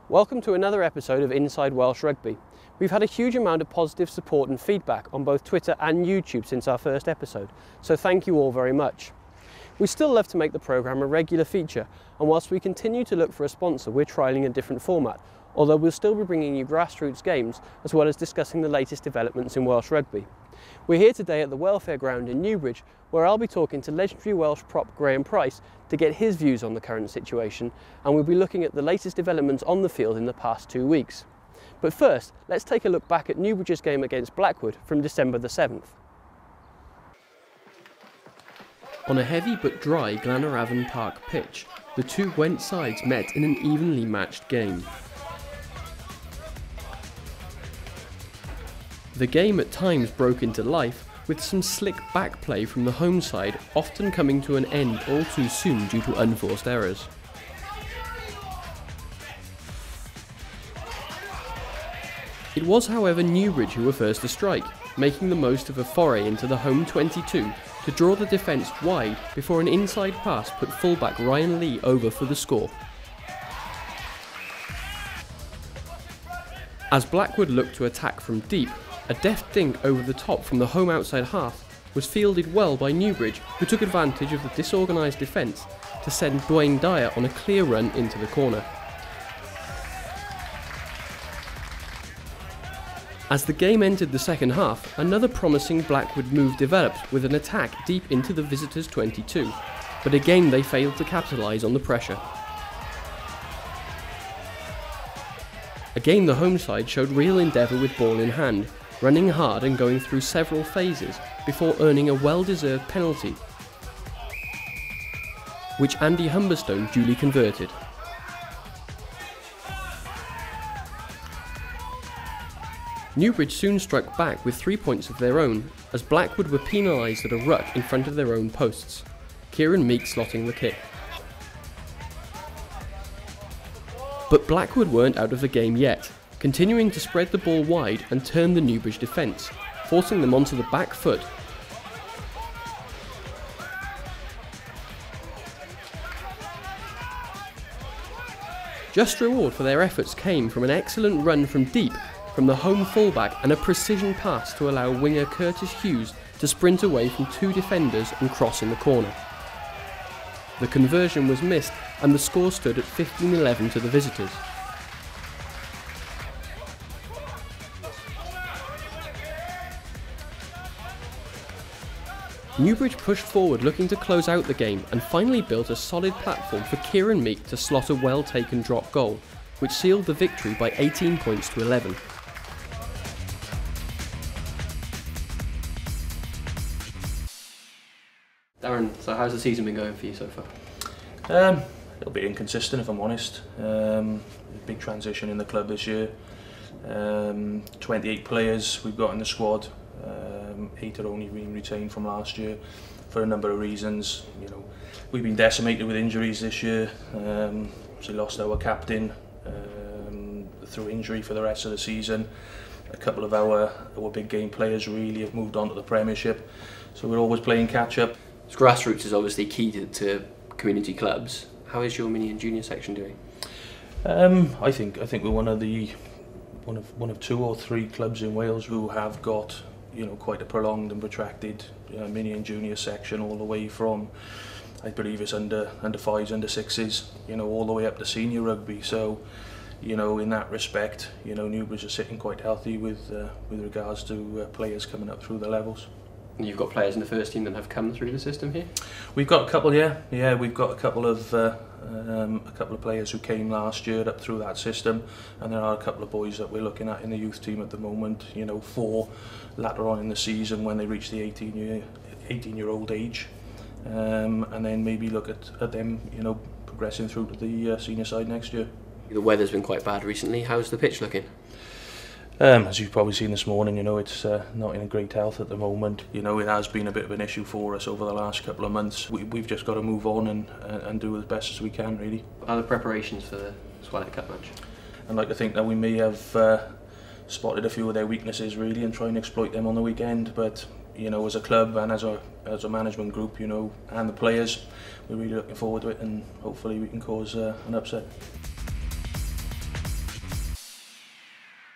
Welcome to another episode of Inside Welsh Rugby. We've had a huge amount of positive support and feedback on both Twitter and YouTube since our first episode, so thank you all very much. We still love to make the programme a regular feature, and whilst we continue to look for a sponsor, we're trialling a different format, although we'll still be bringing you grassroots games as well as discussing the latest developments in Welsh Rugby. We're here today at the Welfare Ground in Newbridge, where I'll be talking to legendary Welsh prop Graham Price to get his views on the current situation, and we'll be looking at the latest developments on the field in the past 2 weeks. But first, let's take a look back at Newbridge's game against Blackwood from December the 7th. On a heavy but dry Glanaravan Park pitch, the two Went sides met in an evenly matched game. The game at times broke into life, with some slick back play from the home side often coming to an end all too soon due to unforced errors. It was, however, Newbridge who were first to strike, making the most of a foray into the home 22 to draw the defence wide before an inside pass put fullback Ryan Lee over for the score. As Blackwood looked to attack from deep, a deft dink over the top from the home outside half was fielded well by Newbridge, who took advantage of the disorganised defence to send Dwayne Dyer on a clear run into the corner. As the game entered the second half, another promising Blackwood move developed with an attack deep into the visitors' 22, but again they failed to capitalise on the pressure. Again the home side showed real endeavour with ball in hand, running hard and going through several phases before earning a well-deserved penalty, which Andy Humberstone duly converted. Newbridge soon struck back with 3 points of their own, as Blackwood were penalised at a ruck in front of their own posts, Kieran Meek slotting the kick. But Blackwood weren't out of the game yet, continuing to spread the ball wide and turn the Newbridge defence, forcing them onto the back foot. Just reward for their efforts came from an excellent run from deep from the home fullback and a precision pass to allow winger Curtis Hughes to sprint away from two defenders and cross in the corner. The conversion was missed and the score stood at 15-11 to the visitors. Newbridge pushed forward looking to close out the game and finally built a solid platform for Kieran Meek to slot a well-taken drop goal, which sealed the victory by 18 points to 11. Darren, so how's the season been going for you so far? A little bit inconsistent, if I'm honest. Big transition in the club this year. 28 players we've got in the squad. 8 are only being retained from last year for a number of reasons. You know, we've been decimated with injuries this year. We lost our captain through injury for the rest of the season. A couple of our big game players really have moved on to the Premiership, so we're always playing catch up. So grassroots is obviously key to community clubs. How is your mini and junior section doing? I think we're one of 2 or 3 clubs in Wales who have got, you know, quite a prolonged and protracted mini and junior section, all the way from, I believe it's under 5s, under 6s, you know, all the way up to senior rugby. So, you know, in that respect, you know, Newbridge are sitting quite healthy with regards to players coming up through the levels. And you've got players in the first team that have come through the system here? We've got a couple, yeah. We've got a couple of players who came last year up through that system, and there are a couple of boys that we're looking at in the youth team at the moment, you know, for later on in the season when they reach the 18-year-old age, and then maybe look at them, you know, progressing through to the senior side next year. The weather's been quite bad recently. How's the pitch looking? As you've probably seen this morning, you know, it's not in great health at the moment. You know, it has been a bit of an issue for us over the last couple of months. We've just got to move on and do as best as we can, really. What are the preparations for the Swallow Cup match? I'd like to think that we may have spotted a few of their weaknesses, really, and try and exploit them on the weekend. But, you know, as a club and as a management group, you know, and the players, we're really looking forward to it, and hopefully we can cause an upset.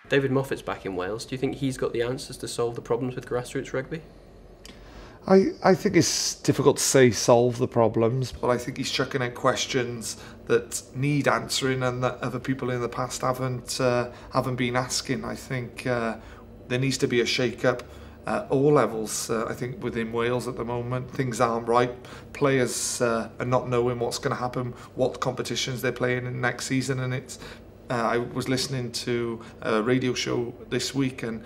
David Moffat's back in Wales. Do you think he's got the answers to solve the problems with grassroots rugby? I think it's difficult to say solve the problems, but I think he's chucking in questions that need answering and that other people in the past haven't been asking. I think there needs to be a shake-up at all levels. I think within Wales at the moment, things aren't right. Players are not knowing what's going to happen, what competitions they're playing in next season, and it's. I was listening to a radio show this week, and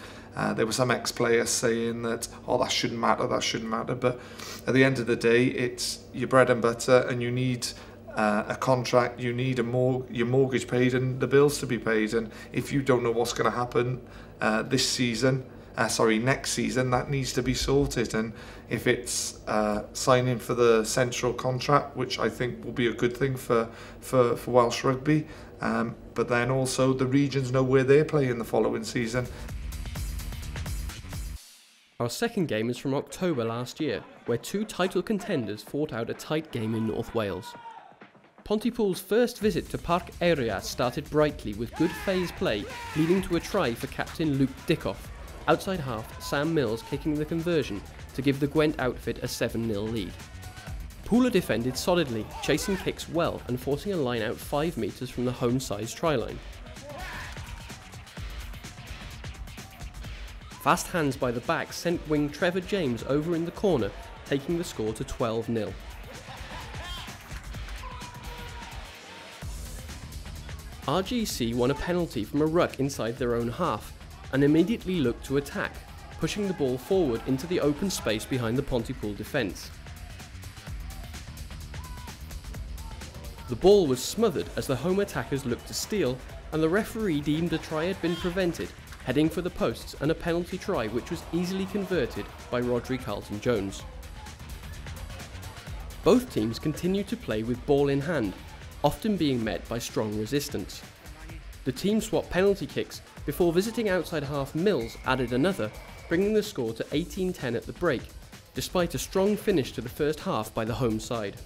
there were some ex-players saying that, oh, that shouldn't matter. But at the end of the day, it's your bread and butter, and you need a contract, you need your mortgage paid and the bills to be paid. And if you don't know what's going to happen next season, that needs to be sorted. And if it's signing for the central contract, which I think will be a good thing for Welsh rugby, but then also the regions know where they're playing the following season. Our second game is from October last year, where two title contenders fought out a tight game in North Wales. Pontypool's first visit to Parc Eiriau started brightly with good phase play, leading to a try for captain Luke Dischro. Outside half, Sam Mills kicking the conversion to give the Gwent outfit a 7-0 lead. Pooler defended solidly, chasing kicks well and forcing a line out 5 metres from the home side's try line. Fast hands by the back sent wing Trevor James over in the corner, taking the score to 12-0. RGC won a penalty from a ruck inside their own half and immediately looked to attack, pushing the ball forward into the open space behind the Pontypool defence. The ball was smothered as the home attackers looked to steal, and the referee deemed a try had been prevented, heading for the posts and a penalty try which was easily converted by Rhodri Carlton-Jones. Both teams continued to play with ball in hand, often being met by strong resistance. The team swapped penalty kicks before visiting outside half Mills added another, bringing the score to 18-10 at the break, despite a strong finish to the first half by the home side.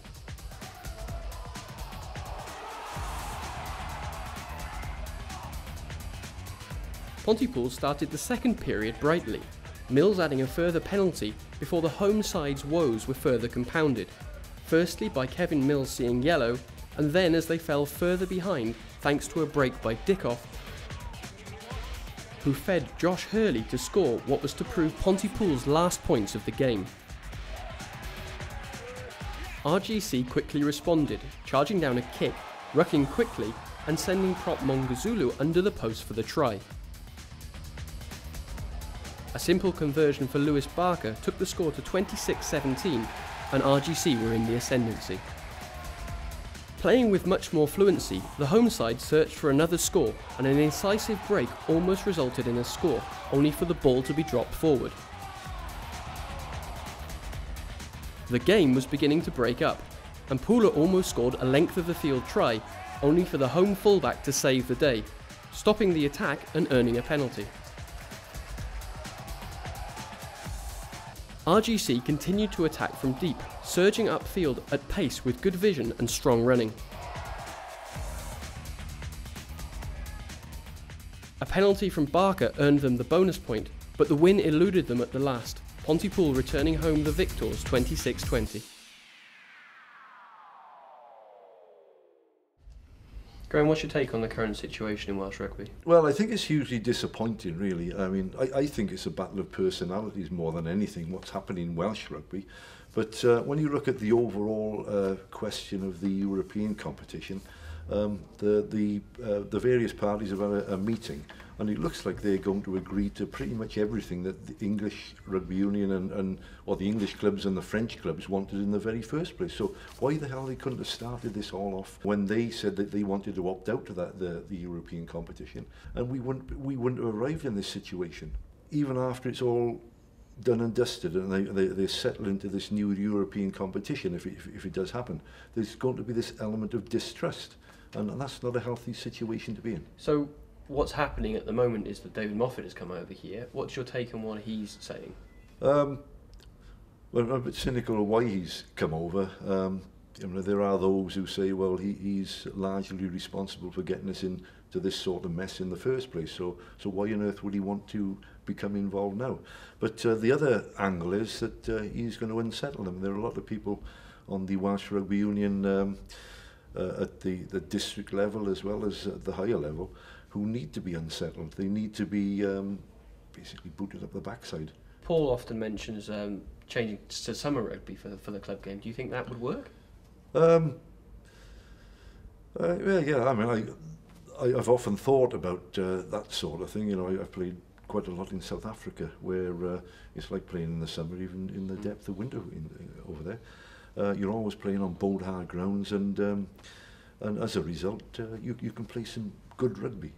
Pontypool started the second period brightly, Mills adding a further penalty before the home side's woes were further compounded, firstly by Kevin Mills seeing yellow, and then as they fell further behind thanks to a break by Dischro, who fed Josh Hurley to score what was to prove Pontypool's last points of the game. RGC quickly responded, charging down a kick, rucking quickly and sending prop Mongazulu under the post for the try. A simple conversion for Lewis Barker took the score to 26-17 and RGC were in the ascendancy. Playing with much more fluency, the home side searched for another score and an incisive break almost resulted in a score, only for the ball to be dropped forward. The game was beginning to break up and Pooler almost scored a length of the field try, only for the home fullback to save the day, stopping the attack and earning a penalty. RGC continued to attack from deep, surging upfield at pace with good vision and strong running. A penalty from Barker earned them the bonus point, but the win eluded them at the last, Pontypool returning home the victors 26-20. Graham, what's your take on the current situation in Welsh rugby? Well, I think it's hugely disappointing, really. I mean, I think it's a battle of personalities more than anything, what's happening in Welsh rugby. But when you look at the overall question of the European competition, the various parties have had a meeting, and it looks like they're going to agree to pretty much everything that the English Rugby Union or the English clubs and the French clubs wanted in the very first place. So why the hell they couldn't have started this all off when they said that they wanted to opt out of the European competition, and we wouldn't have arrived in this situation, even after it's all done and dusted and they settle into this new European competition. If it does happen, there's going to be this element of distrust, and that's not a healthy situation to be in. So what's happening at the moment is that David Moffat has come over here. What's your take on what he's saying? Well, I'm a bit cynical of why he's come over. you know, there are those who say, well, he's largely responsible for getting us into this sort of mess in the first place. So why on earth would he want to become involved now? But the other angle is that he's going to unsettle them. There are a lot of people on the Welsh Rugby Union at the district level as well as at the higher level who need to be unsettled. They need to be basically booted up the backside. Paul often mentions changing to summer rugby for the club game. Do you think that would work? Yeah, I mean, I've often thought about that sort of thing. You know, I've played quite a lot in South Africa, where it's like playing in the summer, even in the depth of winter over there. You're always playing on bowed hard grounds, and as a result, you can play some good rugby.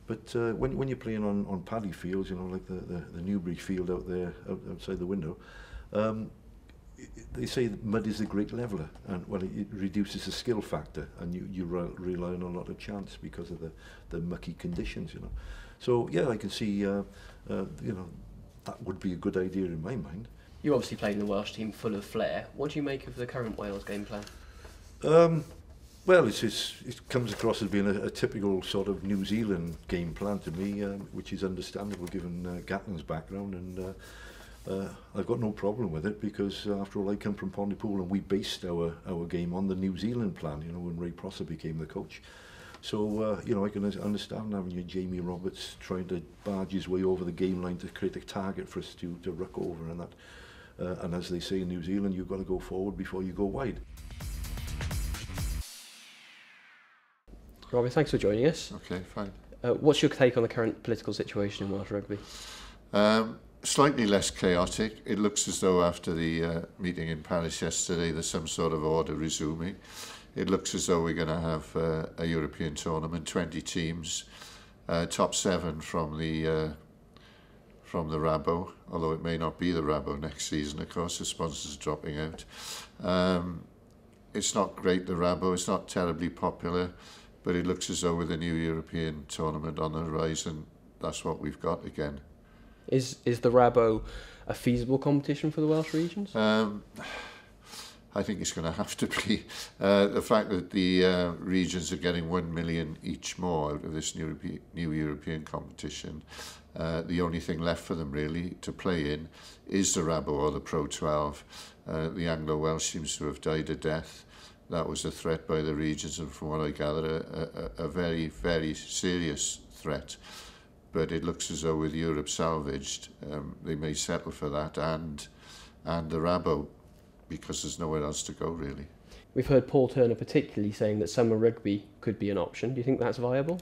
But when you're playing on paddy fields, you know, like the Newbridge field out there outside the window, they say that mud is the great leveller, and well, it reduces the skill factor, and you rely on a lot of chance because of the mucky conditions, you know. So yeah, I can see, you know, that would be a good idea in my mind. You obviously played in the Welsh team full of flair. What do you make of the current Wales game plan? Well, it comes across as being a typical sort of New Zealand game plan to me, which is understandable given Gatland's background, and I've got no problem with it because after all, I come from Pontypool and we based our game on the New Zealand plan, you know, when Ray Prosser became the coach. So, you know, I can understand having your Jamie Roberts trying to barge his way over the game line to create a target for us to ruck over, and that. And as they say in New Zealand, you've got to go forward before you go wide. Robbie, thanks for joining us. Okay, fine. What's your take on the current political situation in Welsh rugby? Slightly less chaotic. It looks as though after the meeting in Paris yesterday, there's some sort of order resuming. It looks as though we're going to have a European tournament, 20 teams, top 7 from the Rabo, although it may not be the Rabo next season, of course, the sponsors are dropping out. It's not great, the Rabo, it's not terribly popular, but it looks as though with a new European tournament on the horizon, that's what we've got again. Is the Rabo a feasible competition for the Welsh regions? I think it's going to have to be. The fact that the regions are getting 1 million each more out of this new European competition, the only thing left for them really to play in is the Rabo or the Pro 12. The Anglo-Welsh seems to have died a death. That was a threat by the regions, and from what I gather, a very, very serious threat. But it looks as though with Europe salvaged, they may settle for that and the Rabo, because there's nowhere else to go really. We've heard Paul Turner particularly saying that summer rugby could be an option. Do you think that's viable?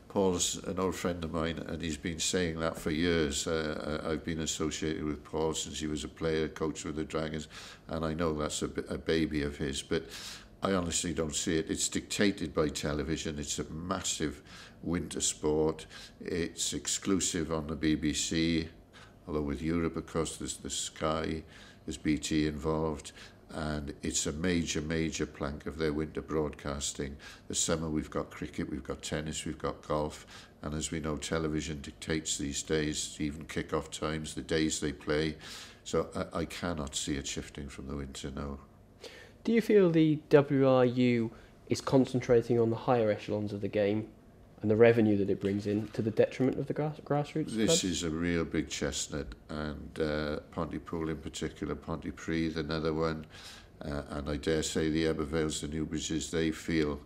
Paul's an old friend of mine, and he's been saying that for years. I've been associated with Paul since he was a player, coach with the Dragons, and I know that's a baby of his, but I honestly don't see it. It's dictated by television. It's a massive winter sport. It's exclusive on the BBC, although with Europe, of course, there's the Sky, there's BT involved, and it's a major, major plank of their winter broadcasting. The summer we've got cricket, we've got tennis, we've got golf, and as we know, television dictates these days, even kick-off times, the days they play. So I cannot see it shifting from the winter, no. Do you feel the WRU is concentrating on the higher echelons of the game and the revenue that it brings in to the detriment of the grassroots This clubs? is a real big chestnut, and Pontypool in particular, Pontypridd another one, and I dare say the Abervales, the Newbridges, they feel,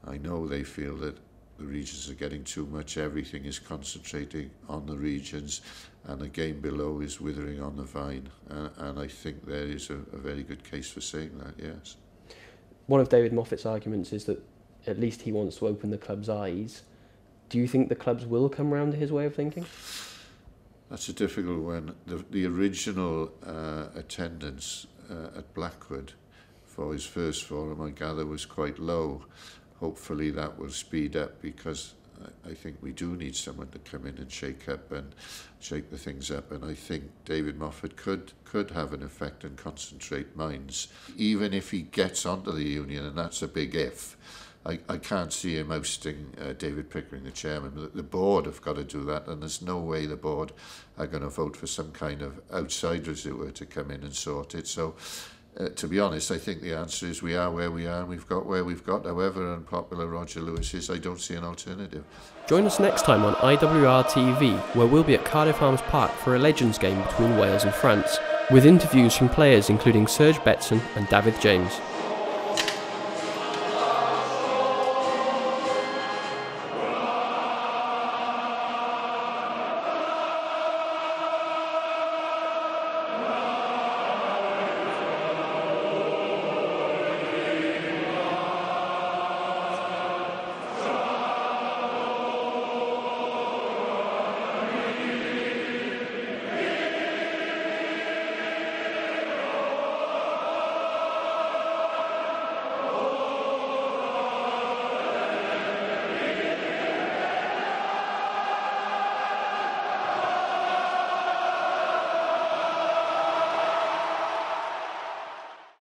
I know they feel that the regions are getting too much. Everything is concentrating on the regions, and the game below is withering on the vine. And I think there is a very good case for saying that, yes. One of David Moffat's arguments is that at least he wants to open the club's eyes. Do you think the clubs will come round to his way of thinking? That's a difficult one. The original attendance at Blackwood for his first forum, I gather, was quite low. Hopefully that will speed up, because I think we do need someone to come in and shake the things up, and I think David Moffat could have an effect and concentrate minds, even if he gets onto the union, and that's a big if. I can't see him ousting David Pickering, the chairman. The board have got to do that, and there's no way the board are going to vote for some kind of outsider, as it were, to come in and sort it. So to be honest, I think the answer is we are where we are and we've got where we've got. However unpopular Roger Lewis is, I don't see an alternative. Join us next time on IWRTV, where we'll be at Cardiff Arms Park for a Legends game between Wales and France, with interviews from players including Serge Betson and David James.